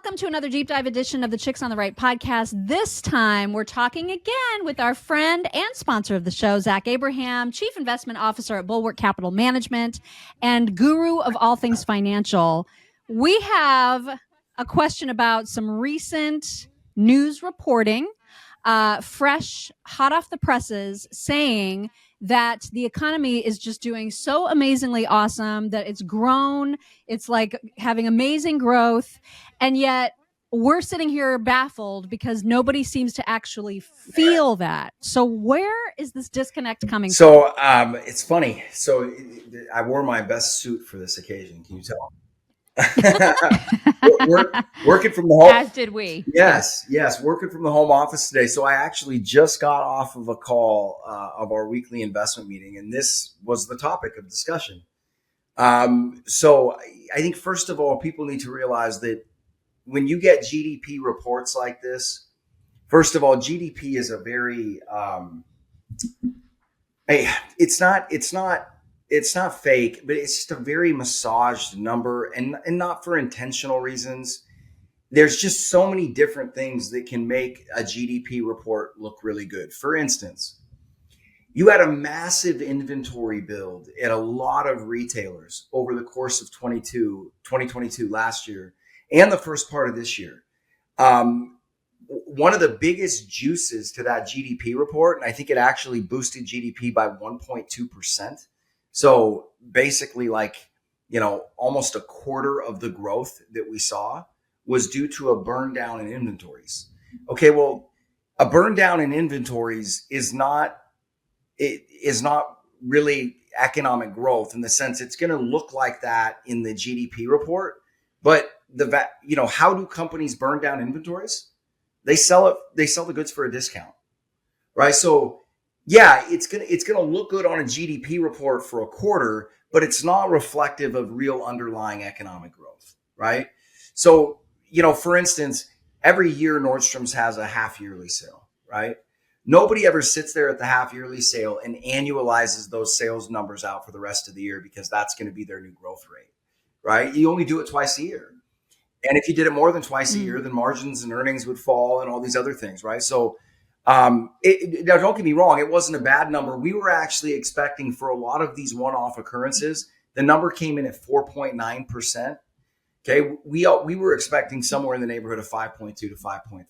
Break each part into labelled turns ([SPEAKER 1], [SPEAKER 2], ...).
[SPEAKER 1] welcome to another deep dive edition of the Chicks on the Right podcast. This time, we're talking again with our friend and sponsor of the show, Zach Abraham, Chief Investment Officer at Bulwark Capital Management and guru of all things financial. We have a question about some recent news reporting, fresh, hot off the presses, saying that the economy is just doing so amazingly awesome, that it's grown. It's like having amazing growth. And yet we're sitting here baffled because nobody seems to actually feel that. So where is this disconnect coming from?
[SPEAKER 2] So it's funny. So I wore my best suit for this occasion. Can you tell? Working from the home.
[SPEAKER 1] As did we.
[SPEAKER 2] Yes. Working from the home office today. So I actually just got off of a call of our weekly investment meeting, and this was the topic of discussion. So I think first of all, people need to realize that when you get GDP reports like this, first of all, GDP is a very it's not fake, but it's just a very massaged number, and not for intentional reasons. There's just so many different things that can make a GDP report look really good. For instance, you had a massive inventory build at a lot of retailers over the course of 2022 last year and the first part of this year. One of the biggest juices to that GDP report, and I think it actually boosted GDP by 1.2%. So basically almost a quarter of the growth that we saw was due to a burn down in inventories. Okay, well, a burn down in inventories is not really economic growth in the sense it's going to look like that in the GDP report. But how do companies burn down inventories? They sell the goods for a discount, right? So yeah, it's gonna look good on a GDP report for a quarter, but it's not reflective of real underlying economic growth, right? So, for instance, every year Nordstrom's has a half yearly sale, right? Nobody ever sits there at the half yearly sale and annualizes those sales numbers out for the rest of the year because that's going to be their new growth rate, right? You only do it twice a year. And if you did it more than twice a year, then margins and earnings would fall and all these other things, right? So now don't get me wrong, it wasn't a bad number. We were actually expecting for a lot of these one-off occurrences, the number came in at 4.9%. Okay, we were expecting somewhere in the neighborhood of 5.2 to 5.3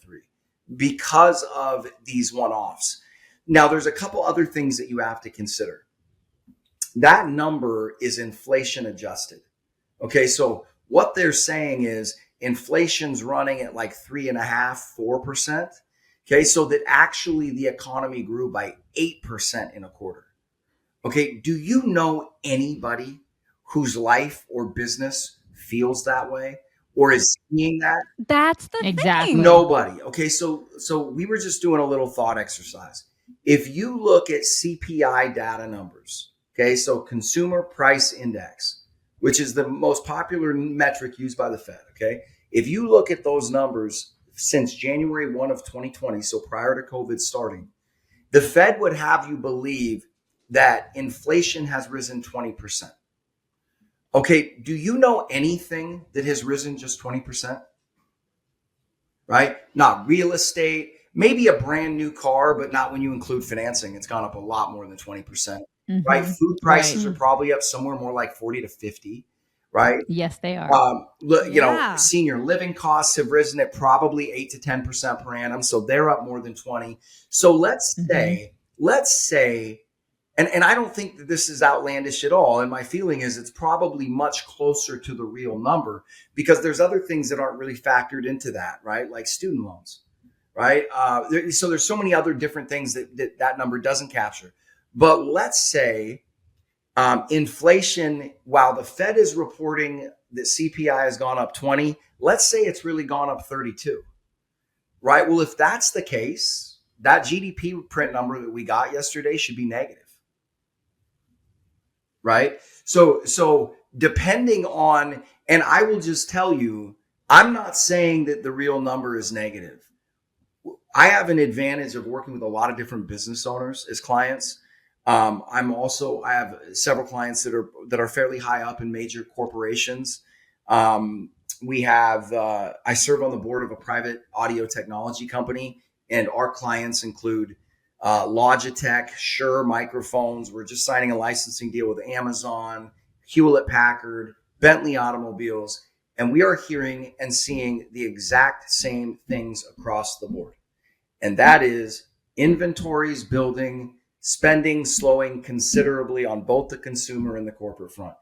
[SPEAKER 2] because of these one-offs. Now, there's a couple other things that you have to consider. That number is inflation adjusted. Okay, so what they're saying is inflation's running at like 3.5%, 4%. Okay, so that actually the economy grew by 8% in a quarter. Okay, do you know anybody whose life or business feels that way or is seeing that?
[SPEAKER 1] That's the
[SPEAKER 3] Exactly.
[SPEAKER 1] thing.
[SPEAKER 2] Nobody. Okay, so we were just doing a little thought exercise. If you look at CPI data numbers, okay, so Consumer Price Index, which is the most popular metric used by the Fed, okay? If you look at those numbers since January 1 of 2020, so prior to COVID starting, the Fed would have you believe that inflation has risen 20%. Okay, do you know anything that has risen just 20%? Right? Not real estate, maybe a brand new car, but not when you include financing. It's gone up a lot more than 20%. Right? Food prices are probably up somewhere more like 40 to 50, right?
[SPEAKER 3] Yes, they are.
[SPEAKER 2] Senior living costs have risen at probably 8 to 10% per annum. So they're up more than 20. So let's say, and I don't think that this is outlandish at all. And my feeling is it's probably much closer to the real number because there's other things that aren't really factored into that, right? Like student loans, right? So there's so many other different things that number doesn't capture. But let's say inflation, while the Fed is reporting that CPI has gone up 20, let's say it's really gone up 32, right? Well, if that's the case, that GDP print number that we got yesterday should be negative, right? So depending on, and I will just tell you, I'm not saying that the real number is negative. I have an advantage of working with a lot of different business owners as clients. I have several clients that are fairly high up in major corporations. We have, I serve on the board of a private audio technology company, and our clients include Logitech, Shure microphones. We're just signing a licensing deal with Amazon, Hewlett Packard, Bentley automobiles, and we are hearing and seeing the exact same things across the board. And that is inventories building, spending slowing considerably on both the consumer and the corporate front.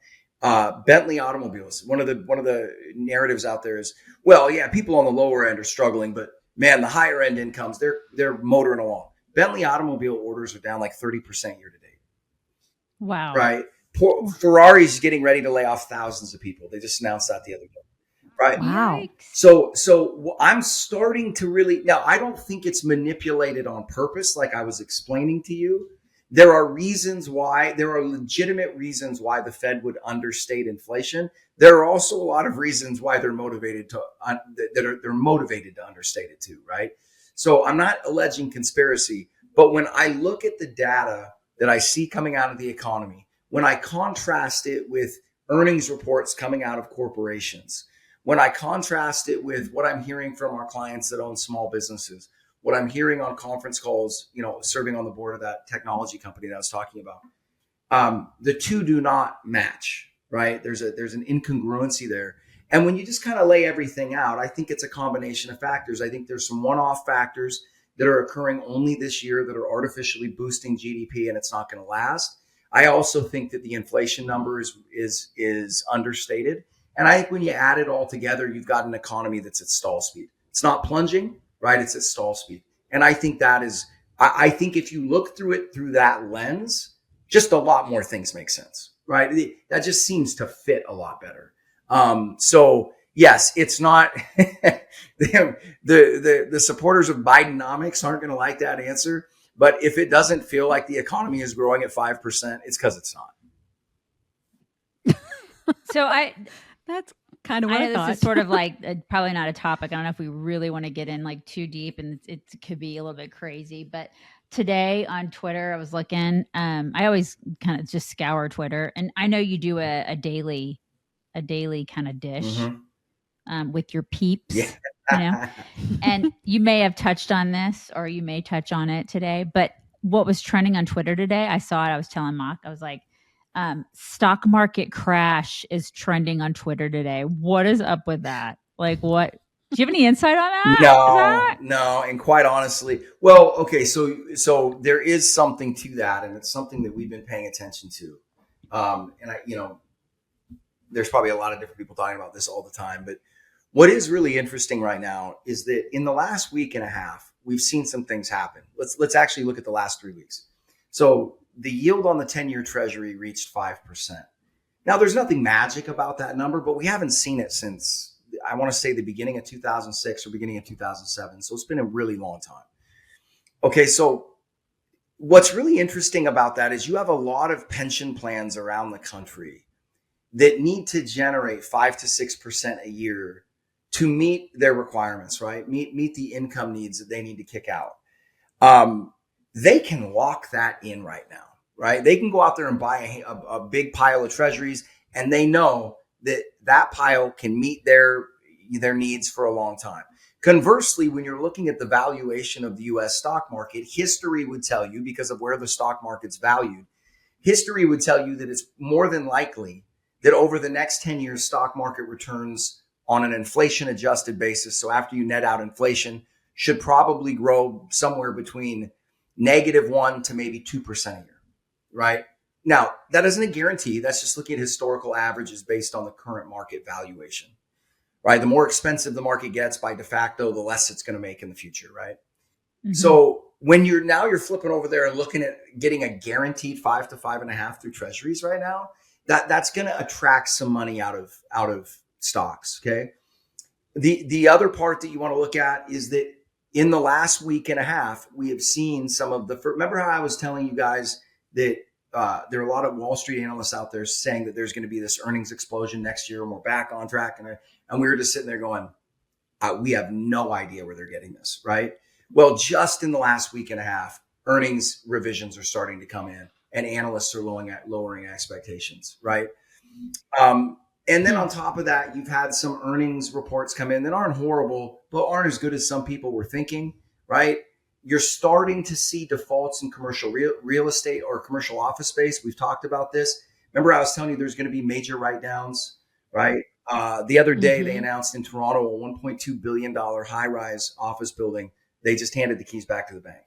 [SPEAKER 2] Bentley automobiles. One of the narratives out there is, well, yeah, people on the lower end are struggling, but man, the higher end incomes, they're motoring along. Bentley automobile orders are down like 30% year to date.
[SPEAKER 1] Wow.
[SPEAKER 2] Right. Ferrari's getting ready to lay off thousands of people. They just announced that the other day. Right.
[SPEAKER 1] Wow.
[SPEAKER 2] So I'm starting to really, now I don't think it's manipulated on purpose, like I was explaining to you. There are legitimate reasons why the Fed would understate inflation. There are also a lot of reasons why they're motivated to understate it too, right? So I'm not alleging conspiracy, but when I look at the data that I see coming out of the economy, when I contrast it with earnings reports coming out of corporations, when I contrast it with what I'm hearing from our clients that own small businesses, what I'm hearing on conference calls, serving on the board of that technology company that I was talking about, the two do not match, right? There's an incongruency there. And when you just kind of lay everything out, I think it's a combination of factors. I think there's some one-off factors that are occurring only this year that are artificially boosting GDP, and it's not going to last. I also think that the inflation number is understated. And I think when you add it all together, you've got an economy that's at stall speed. It's not plunging, right? It's at stall speed. And I think I think if you look through it through that lens, just a lot more things make sense, right? That just seems to fit a lot better. So yes, it's not the supporters of Bidenomics aren't going to like that answer. But if it doesn't feel like the economy is growing at 5%, it's because it's not.
[SPEAKER 3] So
[SPEAKER 1] that's kind of what
[SPEAKER 3] I
[SPEAKER 1] I
[SPEAKER 3] know
[SPEAKER 1] thought.
[SPEAKER 3] this is sort of like probably not a topic. I don't know if we really want to get in like too deep, and it could be a little bit crazy. But today on Twitter, I was looking. I always kind of just scour Twitter, and I know you do a daily kind of dish with your peeps.
[SPEAKER 2] Yeah.
[SPEAKER 3] And you may have touched on this, or you may touch on it today. But what was trending on Twitter today? I saw it. I was telling Mock. I was like, stock market crash is trending on Twitter today. What is up with that? Like, what? Do you have any insight on that?
[SPEAKER 2] No. And quite honestly, well, okay. So there is something to that, and it's something that we've been paying attention to. And there's probably a lot of different people talking about this all the time, but what is really interesting right now is that in the last week and a half, we've seen some things happen. Let's actually look at the last 3 weeks. So the yield on the 10-year treasury reached 5%. Now, there's nothing magic about that number, but we haven't seen it since, I want to say, the beginning of 2006 or beginning of 2007. So it's been a really long time. Okay, so what's really interesting about that is you have a lot of pension plans around the country that need to generate 5 to 6% a year to meet their requirements, right? Meet the income needs that they need to kick out. They can lock that in right now, right? They can go out there and buy a big pile of treasuries, and they know that pile can meet their needs for a long time. Conversely, when you're looking at the valuation of the U.S. stock market, history would tell you, because of where the stock market's valued, history would tell you that it's more than likely that over the next 10 years, stock market returns on an inflation adjusted basis, so after you net out inflation, should probably grow somewhere between -1% to maybe 2% a year, right? Now, that isn't a guarantee. That's just looking at historical averages based on the current market valuation, right? The more expensive the market gets by de facto, the less it's going to make in the future, right? Mm-hmm. So when you're flipping over there and looking at getting a guaranteed 5 to 5.5 through treasuries right now, that's going to attract some money out of stocks. Okay. The other part that you want to look at is that in the last week and a half, we have seen some of remember how I was telling you guys that there are a lot of Wall Street analysts out there saying that there's going to be this earnings explosion next year and we're back on track. And we were just sitting there going, we have no idea where they're getting this, right? Well, just in the last week and a half, earnings revisions are starting to come in and analysts are lowering expectations, right? And then on top of that, you've had some earnings reports come in that aren't horrible, but aren't as good as some people were thinking, right? You're starting to see defaults in commercial real estate or commercial office space. We've talked about this. Remember, I was telling you there's going to be major write-downs, right? The other day, they announced in Toronto a $1.2 billion high-rise office building. They just handed the keys back to the bank,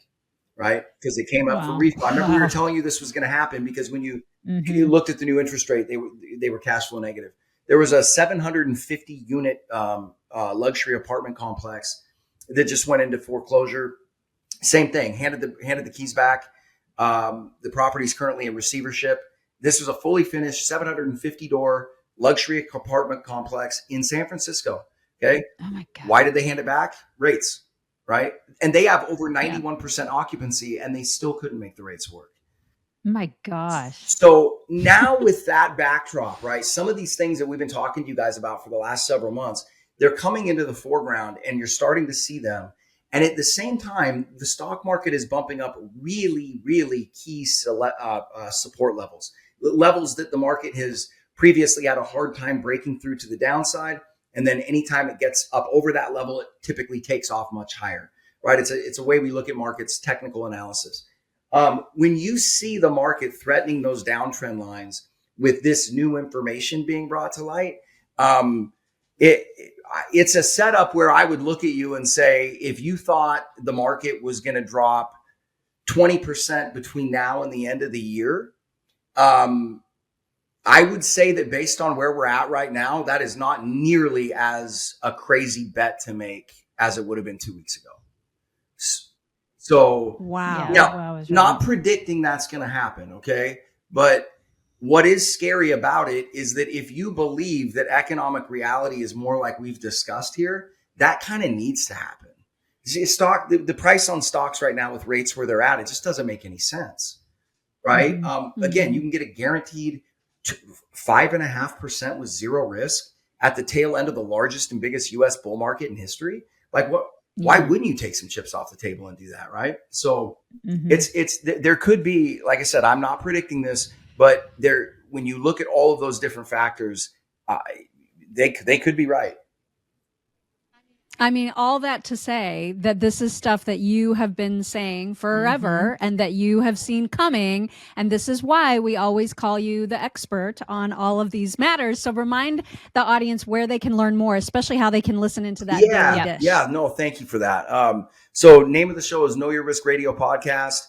[SPEAKER 2] right? Because they came up for refi. I remember we were telling you this was going to happen because when you looked at the new interest rate, they were cash flow negative. There was a 750 unit luxury apartment complex that just went into foreclosure. Same thing, handed the keys back. The property is currently in receivership. This was a fully finished 750 door luxury apartment complex in San Francisco. Okay.
[SPEAKER 3] Oh my God.
[SPEAKER 2] Why did they hand it back? Rates, right? And they have over 91% occupancy and they still couldn't make the rates work.
[SPEAKER 3] My gosh.
[SPEAKER 2] So now with that backdrop, right, some of these things that we've been talking to you guys about for the last several months, they're coming into the foreground and you're starting to see them. And at the same time, the stock market is bumping up really, really key support levels that the market has previously had a hard time breaking through to the downside. And then anytime it gets up over that level, it typically takes off much higher, right? It's a way we look at markets, technical analysis. When you see the market threatening those downtrend lines with this new information being brought to light, it's a setup where I would look at you and say, if you thought the market was going to drop 20% between now and the end of the year, I would say that based on where we're at right now, that is not nearly as a crazy bet to make as it would have been 2 weeks ago. So,
[SPEAKER 1] wow.
[SPEAKER 2] Now, not predicting that's going to happen, okay? But what is scary about it is that if you believe that economic reality is more like we've discussed here, that kind of needs to happen. See, the price on stocks right now with rates where they're at, it just doesn't make any sense, right? Again, you can get a guaranteed 5.5% with zero risk at the tail end of the largest and biggest U.S. bull market in history. Like what? Why wouldn't you take some chips off the table and do that, right? So there could be, like I said, I'm not predicting this, but when you look at all of those different factors, they could be right.
[SPEAKER 1] I mean, all that to say that this is stuff that you have been saying forever and that you have seen coming. And this is why we always call you the expert on all of these matters. So remind the audience where they can learn more, especially how they can listen into that Daily Dish.
[SPEAKER 2] Yeah, no, thank you for that. So name of the show is Know Your Risk Radio Podcast.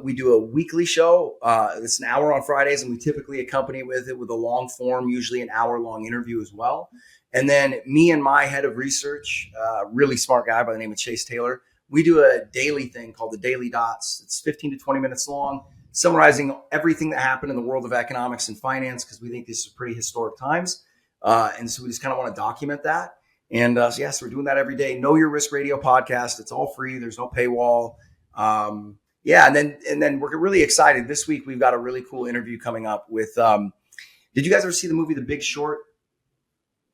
[SPEAKER 2] We do a weekly show. It's an hour on Fridays, and we typically accompany with it with a long form, usually an hour-long interview as well. And then me and my head of research, really smart guy by the name of Chase Taylor, we do a daily thing called the Daily Dots. It's 15 to 20 minutes long, summarizing everything that happened in the world of economics and finance, because we think this is pretty historic times. And so we just kind of want to document that. And so we're doing that every day. Know Your Risk Radio Podcast. It's all free. There's no paywall. And then we're really excited. This week, we've got a really cool interview coming up with, did you guys ever see the movie The Big Short?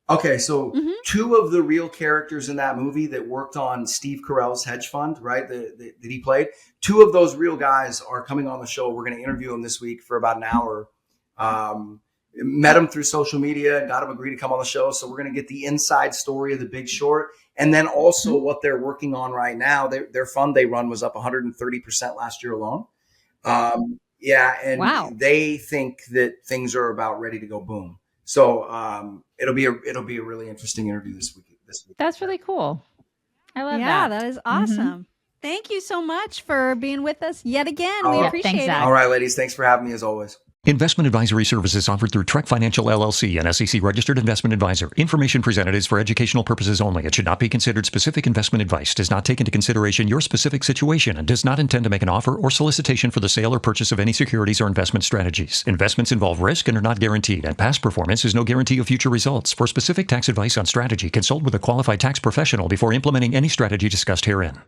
[SPEAKER 2] Okay, so two of the real characters in that movie that worked on Steve Carell's hedge fund, right, that he played, two of those real guys are coming on the show. We're going to interview them this week for about an hour. Met them through social media, got them agree to come on the show. So we're going to get the inside story of The Big Short. And then also what they're working on right now. Their fund they run was up 130% last year alone. They think that things are about ready to go boom. So it'll be a really interesting interview this week.
[SPEAKER 3] That's really cool. I love that.
[SPEAKER 1] Yeah, that is awesome. Thank you so much for being with us yet again. We appreciate it.
[SPEAKER 2] All right, ladies. Thanks for having me as always.
[SPEAKER 4] Investment advisory services offered through Trek Financial LLC, an SEC-registered investment advisor. Information presented is for educational purposes only. It should not be considered specific investment advice, does not take into consideration your specific situation, and does not intend to make an offer or solicitation for the sale or purchase of any securities or investment strategies. Investments involve risk and are not guaranteed, and past performance is no guarantee of future results. For specific tax advice on strategy, consult with a qualified tax professional before implementing any strategy discussed herein.